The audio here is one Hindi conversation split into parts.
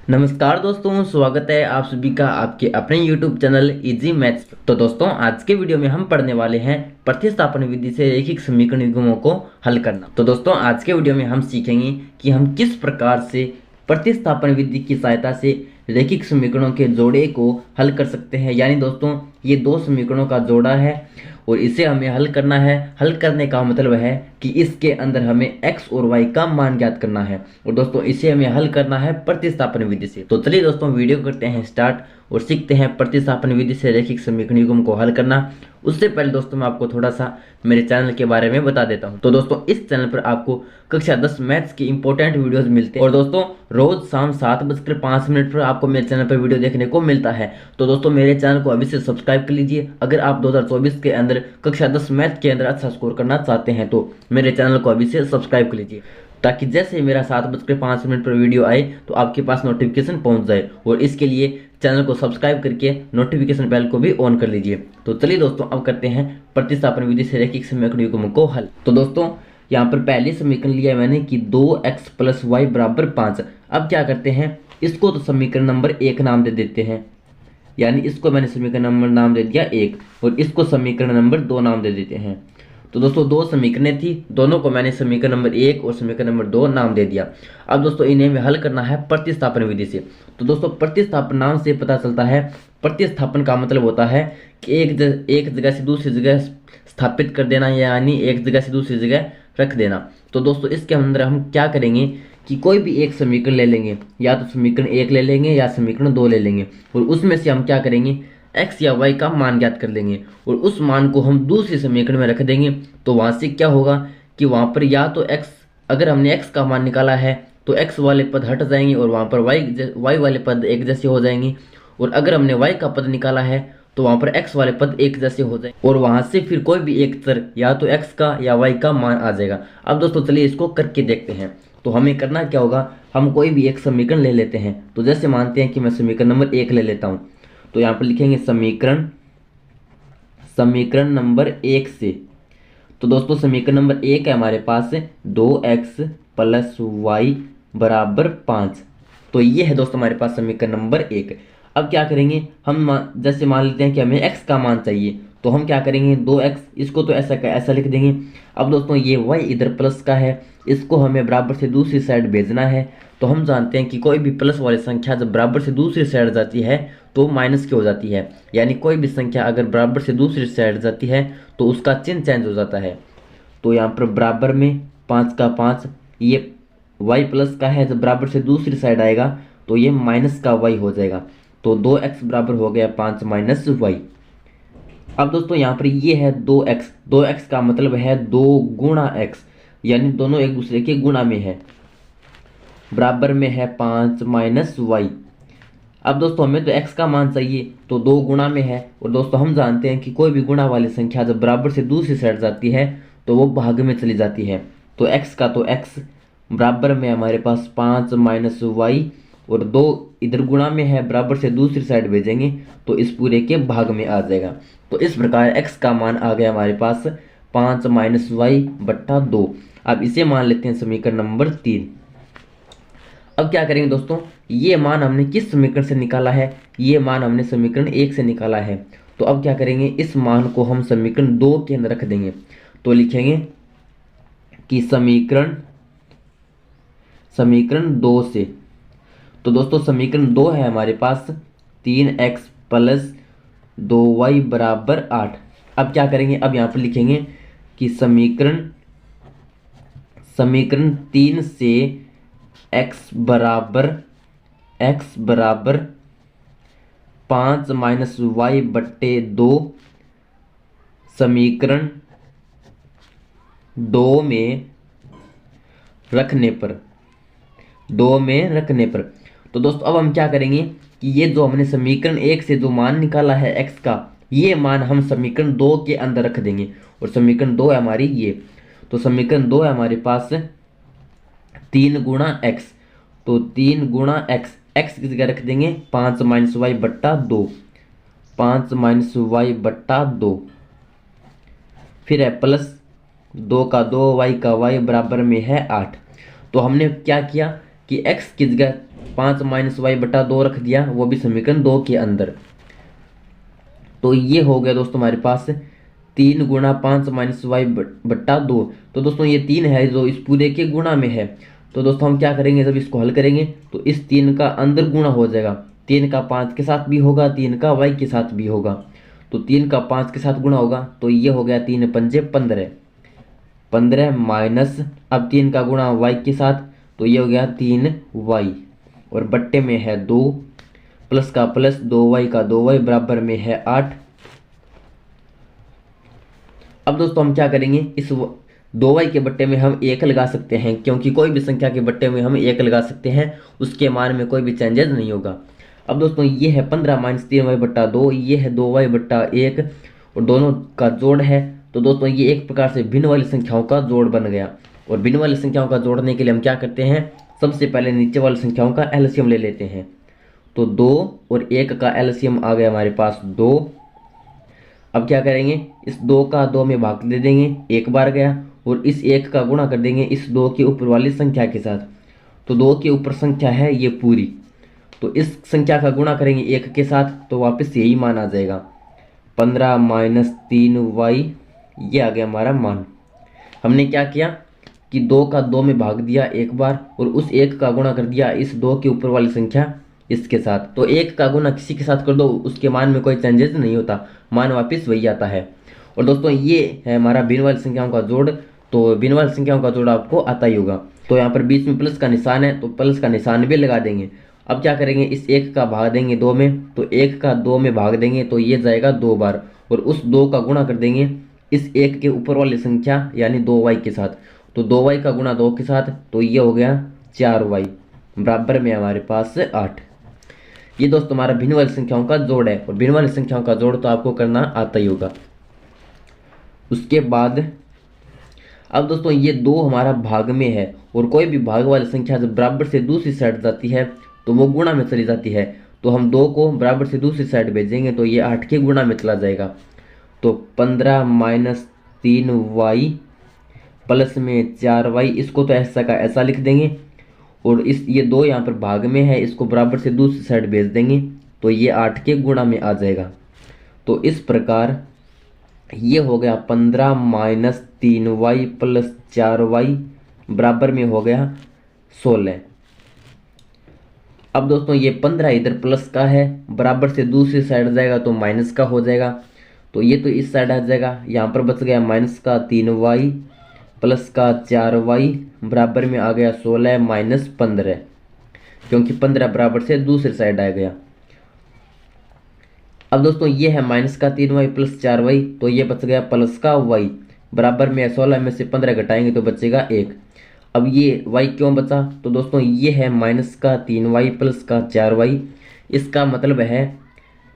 नमस्कार दोस्तों, स्वागत है आप सभी का आपके अपने YouTube चैनल इजी मैथ्स। तो दोस्तों, आज के वीडियो में हम पढ़ने वाले हैं प्रतिस्थापन विधि से रैखिक समीकरण युग्मों को हल करना। तो दोस्तों, आज के वीडियो में हम सीखेंगे कि हम किस प्रकार से प्रतिस्थापन विधि की सहायता से रैखिक समीकरणों के जोड़े को हल कर सकते हैं। यानी दोस्तों, ये दो समीकरणों का जोड़ा है और इसे हमें हल करना है। हल करने का मतलब है कि इसके अंदर हमें x और y का मान ज्ञात करना है और दोस्तों इसे हमें हल करना है प्रतिस्थापन विधि से। तो चलिए दोस्तों, वीडियो करते हैं स्टार्ट और सीखते हैं प्रतिस्थापन विधि से रैखिक समीकरण युग्म को हल करना। उससे पहले दोस्तों, मैं आपको थोड़ा सा मेरे चैनल के बारे में बता देता हूं। तो दोस्तों, इस चैनल पर आपको कक्षा 10 मैथ्स की इंपॉर्टेंट वीडियोस मिलते हैं और दोस्तों रोज शाम 7:05 पर आपको मेरे चैनल पर वीडियो देखने को मिलता है। तो दोस्तों, मेरे चैनल को अभी से सब्सक्राइब कर लीजिए। अगर आप 2024 के अंदर कक्षा 10 मैथ के अंदर अच्छा स्कोर करना चाहते हैं तो मेरे चैनल को अभी से सब्सक्राइब कर लीजिए, ताकि जैसे ही मेरा 7:05 पर वीडियो आए तो आपके पास नोटिफिकेशन पहुंच जाए। और इसके लिए चैनल को सब्सक्राइब करके नोटिफिकेशन बेल को भी ऑन कर लीजिए। तो चलिए दोस्तों, अब करते हैं प्रतिस्थापन विधि से रैखिक समीकरण युग्म को हल। तो दोस्तों, यहाँ पर पहले समीकरण लिया मैंने कि 2x + y = 5। अब क्या करते हैं, इसको तो समीकरण नंबर 1 नाम दे देते हैं, यानी इसको मैंने समीकरण नंबर नाम दे दिया 1 और इसको समीकरण नंबर 2 नाम दे देते हैं। तो दोस्तों, दो समीकरणें थी, दोनों को मैंने समीकरण नंबर 1 और समीकरण नंबर 2 नाम दे दिया। अब दोस्तों, इन्हें हमें हल करना है प्रतिस्थापन विधि से। तो दोस्तों, प्रतिस्थापन नाम से पता चलता है, प्रतिस्थापन का मतलब होता है कि एक जगह से दूसरी जगह स्थापित कर देना, यानी एक जगह से दूसरी जगह रख देना। तो दोस्तों, इसके अंदर हम क्या करेंगे कि कोई भी एक समीकरण ले लेंगे, या तो समीकरण 1 ले लेंगे या समीकरण 2 ले लेंगे और उसमें से हम क्या करेंगे, x या y का मान ज्ञात कर लेंगे और उस मान को हम दूसरे समीकरण में रख देंगे। तो वहां से क्या होगा कि वहां पर या तो x, अगर हमने x का मान निकाला है तो x वाले पद हट जाएंगे और वहां पर y वाले पद एक जैसे हो जाएंगे, और अगर हमने y का पद निकाला है तो वहां पर x वाले पद एक जैसे हो जाएंगे और वहां से फिर कोई भी एक चर या तो x का या y का मान आ जाएगा। अब दोस्तों, चलिए इसको करके देखते हैं। तो हमें करना क्या होगा, हम कोई भी एक समीकरण ले लेते हैं। तो जैसे मानते हैं कि मैं समीकरण नंबर 1 ले लेता हूं, तो यहाँ पर लिखेंगे समीकरण नंबर 1 से। तो दोस्तों, समीकरण नंबर 1 है हमारे पास 2x + y = 5। तो ये है दोस्तों हमारे पास समीकरण नंबर 1। अब क्या करेंगे, हम जैसे मान लेते हैं कि हमें x का मान चाहिए, तो हम क्या करेंगे, 2x, इसको तो ऐसा का ऐसा लिख देंगे। अब दोस्तों, ये y इधर प्लस का है, इसको हमें बराबर से दूसरी साइड भेजना है। तो हम जानते हैं कि कोई भी प्लस वाली संख्या जब बराबर से दूसरी साइड जाती है तो माइनस की हो जाती है, यानी कोई भी संख्या अगर बराबर से दूसरी साइड जाती है तो उसका चिन्ह चेंज हो जाता है। तो यहाँ पर बराबर में 5 का 5, ये y प्लस का है, जब बराबर से दूसरी साइड आएगा तो ये माइनस का y हो जाएगा। तो 2x बराबर हो गया 5 - y। अब दोस्तों, यहाँ पर ये है 2x का मतलब है 2 गुणा x, यानी दोनों एक दूसरे के गुणा में है, बराबर में है 5 - y। अब दोस्तों, हमें तो x का मान चाहिए, तो 2 गुणा में है, और दोस्तों हम जानते हैं कि कोई भी गुणा वाली संख्या जब बराबर से दूसरी साइड जाती है तो वो भाग में चली जाती है। तो x का तो x, बराबर में हमारे पास 5 - y, और 2 इधर गुणा में है, बराबर से दूसरी साइड भेजेंगे तो इस पूरे के भाग में आ जाएगा। तो इस प्रकार x का मान आ गया हमारे पास 5 - y / 2। अब इसे मान लेते हैं समीकरण नंबर 3। अब क्या करेंगे दोस्तों, ये मान हमने किस समीकरण से निकाला है, ये मान हमने समीकरण 1 से निकाला है। तो अब क्या करेंगे, इस मान को हम समीकरण 2 के अंदर रख देंगे। तो लिखेंगे कि समीकरण 2 से। तो दोस्तों, समीकरण 2 है हमारे पास 3x + 2y = 8। अब क्या करेंगे, अब यहाँ पर लिखेंगे कि समीकरण 3 से x बराबर 5 - y/2 समीकरण 2 में रखने पर। तो दोस्तों, अब हम क्या करेंगे कि ये जो हमने समीकरण 1 से जो मान निकाला है x का, ये मान हम समीकरण 2 के अंदर रख देंगे, और समीकरण 2 है हमारी ये। तो समीकरण 2 है हमारे पास 3 गुणा x, तो 3 गुणा x की जगह रख देंगे 5 - y/2, 5 - y/2, फिर है प्लस 2 का 2, y का y, बराबर में है 8। तो हमने क्या किया कि x की जगह 5 माइनस वाई बटा 2 रख दिया, वो भी समीकरण 2 के अंदर। तो ये हो गया दोस्तों हमारे पास 3 गुणा 5 माइनस वाई बट्टा 2। तो दोस्तों ये 3 है जो इस पूरे के गुणा में है। तो दोस्तों हम क्या करेंगे, जब इसको हल करेंगे तो इस 3 का अंदर गुणा हो जाएगा। 3 का 5 के साथ भी होगा, 3 का वाई के साथ भी होगा। तो 3 का 5 के साथ गुणा होगा तो ये हो गया 3 पंजे 15, 15 माइनस अब 3 का गुणा वाई के साथ तो ये हो गया 3 वाई, और बट्टे में है 2, प्लस का प्लस 2 वाई का 2 वाई बराबर में है 8। अब दोस्तों हम क्या करेंगे, इस 2 वाई के बट्टे में हम 1 लगा सकते हैं, क्योंकि कोई भी संख्या के बट्टे में हम 1 लगा सकते हैं, उसके मान में कोई भी चेंजेस नहीं होगा। अब दोस्तों ये है 15 माइनस 3 वाई बट्टा 2, ये है 2 वाई बट्टा 1, और दोनों का जोड़ है। तो दोस्तों ये एक प्रकार से भिन्न वाली संख्याओं का जोड़ बन गया। और भिन्न वाली संख्याओं का जोड़ने के लिए हम क्या करते हैं, सबसे पहले नीचे वाली संख्याओं का एलसीएम ले लेते हैं। तो 2 और 1 का एलसीएम आ गया हमारे पास 2। अब क्या करेंगे, इस 2 का 2 में भाग दे देंगे, एक बार गया, और इस 1 का गुणा कर देंगे इस 2 के ऊपर वाली संख्या के साथ। तो 2 के ऊपर संख्या है ये पूरी, तो इस संख्या का गुणा करेंगे 1 के साथ तो वापस यही मान आ जाएगा, 15 माइनस 3 वाई, ये आ गया हमारा मान। हमने क्या किया कि 2 का 2 में भाग दिया एक बार, और उस 1 का गुणा कर दिया इस 2 के ऊपर वाली संख्या इसके साथ। तो 1 का गुणा किसी के साथ कर दो, उसके मान में कोई चेंजेस नहीं होता, मान वापस वही आता है। और दोस्तों ये है हमारा भिन्न वाली संख्याओं का जोड़। तो भिन्न वाली संख्याओं का जोड़ आपको आता ही होगा। तो यहाँ पर बीच में प्लस का निशान है, तो प्लस का निशान भी लगा देंगे। अब क्या करेंगे, इस 1 का भाग देंगे 2 में, तो 1 का 2 में भाग देंगे तो ये जाएगा 2 बार, और उस 2 का गुणा कर देंगे इस 1 के ऊपर वाली संख्या यानी 2 वाई के साथ। तो 2 वाई का गुणा 2 के साथ तो ये हो गया 4 वाई, बराबर में हमारे पास 8। ये दोस्तों हमारा भिन्न वाली संख्याओं का जोड़ है, और भिन्न वाली संख्याओं का जोड़ तो आपको करना आता ही होगा। उसके बाद अब दोस्तों ये 2 हमारा भाग में है, और कोई भी भाग वाली संख्या जब बराबर से दूसरी साइड जाती है तो वो गुणा में चली जाती है। तो हम 2 को बराबर से दूसरी साइड भेजेंगे तो ये 8 के गुणा में चला जाएगा। तो 15 माइनस 3 वाई प्लस में 4 वाई, इसको तो ऐसा का ऐसा लिख देंगे, और इस ये 2 यहाँ पर भाग में है, इसको बराबर से दूसरी साइड भेज देंगे तो ये 8 के गुणा में आ जाएगा। तो इस प्रकार ये हो गया 15 माइनस 3 वाई प्लस 4 वाई बराबर में हो गया 16। अब दोस्तों ये 15 इधर प्लस का है, बराबर से दूसरी साइड जाएगा तो माइनस का हो जाएगा, तो ये तो इस साइड आ जाएगा। यहाँ पर बच गया माइनस का 3 वाई प्लस का 4 वाई बराबर में आ गया 16 माइनस 15, क्योंकि 15 बराबर से दूसरी साइड आ गया। अब दोस्तों ये है माइनस का 3 वाई प्लस 4 वाई, तो ये बच गया प्लस का वाई, बराबर में 16 में से 15 घटाएंगे तो बचेगा 1। अब ये y क्यों बचा, तो दोस्तों ये है माइनस का 3 वाई प्लस का 4 वाई। इसका मतलब है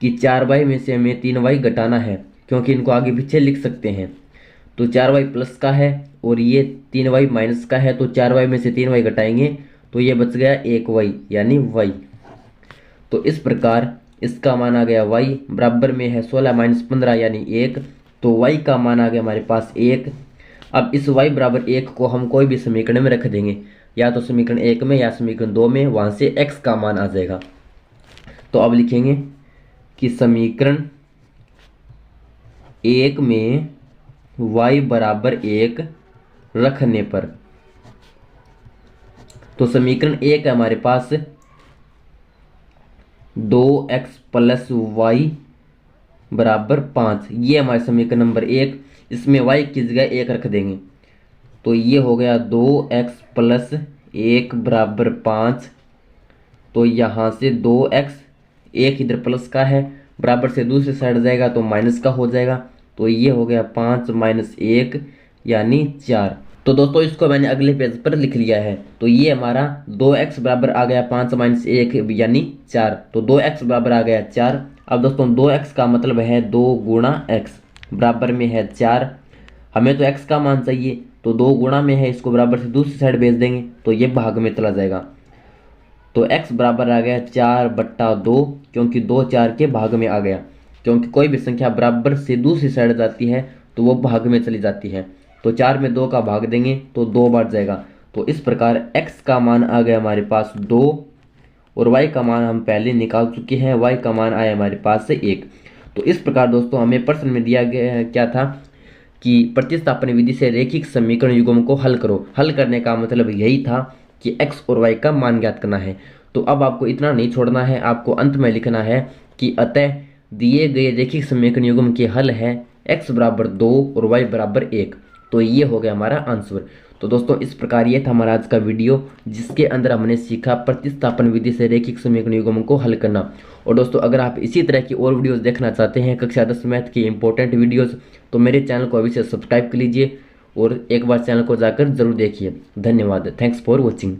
कि 4 वाई में से हमें 3 वाई घटाना है, क्योंकि इनको आगे पीछे लिख सकते हैं। तो 4 वाई प्लस का है और ये 3 वाई माइनस का है, तो 4 वाई में से 3 वाई घटाएंगे तो ये बच गया 1 वाई यानी y। तो इस प्रकार इसका मान आ गया y, बराबर में है 16 माइनस 15 यानी 1। तो y का मान आ गया हमारे पास 1। अब इस y बराबर 1 को हम कोई भी समीकरण में रख देंगे, या तो समीकरण 1 में या समीकरण 2 में, वहाँ से x का मान आ जाएगा। तो अब लिखेंगे कि समीकरण 1 में y बराबर 1 रखने पर, तो समीकरण 1 है हमारे पास 2x प्लस वाई बराबर 5, ये हमारे समीकरण नंबर 1। इसमें y की जगह 1 रख देंगे तो ये हो गया 2x प्लस 1 बराबर 5। तो यहाँ से 2x, 1 इधर प्लस का है, बराबर से दूसरी साइड जाएगा तो माइनस का हो जाएगा, तो ये हो गया 5 माइनस 1 यानी 4। तो दोस्तों इसको मैंने अगले पेज पर लिख लिया है। तो ये हमारा 2x बराबर आ गया 5 माइनस 1 यानी 4, तो 2x बराबर आ गया 4। अब दोस्तों 2x का मतलब है 2 गुणा x, बराबर में है 4। हमें तो x का मान चाहिए, तो 2 गुणा में है, इसको बराबर से दूसरी साइड भेज देंगे तो ये भाग में चला जाएगा। तो x बराबर आ गया 4/2, क्योंकि 2 4 के भाग में आ गया, क्योंकि कोई भी संख्या बराबर से दूसरी साइड जाती है तो वो भाग में चली जाती है। तो 4 में 2 का भाग देंगे तो 2 बार जाएगा। तो इस प्रकार x का मान आ गया हमारे पास 2, और y का मान हम पहले निकाल चुके हैं। y का मान आया हमारे पास से 1। तो इस प्रकार दोस्तों हमें प्रश्न में दिया गया क्या था कि प्रतिस्थापन विधि से रैखिक समीकरण युग्म को हल करो। हल करने का मतलब यही था कि x और y का मान ज्ञात करना है। तो अब आपको इतना नहीं छोड़ना है, आपको अंत में लिखना है कि अतः दिए गए रैखिक समीकरण युग्म के हल है x बराबर 2 और y बराबर 1। तो ये हो गया हमारा आंसर। तो दोस्तों इस प्रकार ये था हमारा आज का वीडियो, जिसके अंदर हमने सीखा प्रतिस्थापन विधि से रैखिक समीकरण युग्म को हल करना। और दोस्तों अगर आप इसी तरह की और वीडियोस देखना चाहते हैं, कक्षा 10 मैथ की इंपॉर्टेंट वीडियोस, तो मेरे चैनल को अभी से सब्सक्राइब कर लीजिए और एक बार चैनल को जाकर जरूर देखिए। धन्यवाद। Thanks for watching.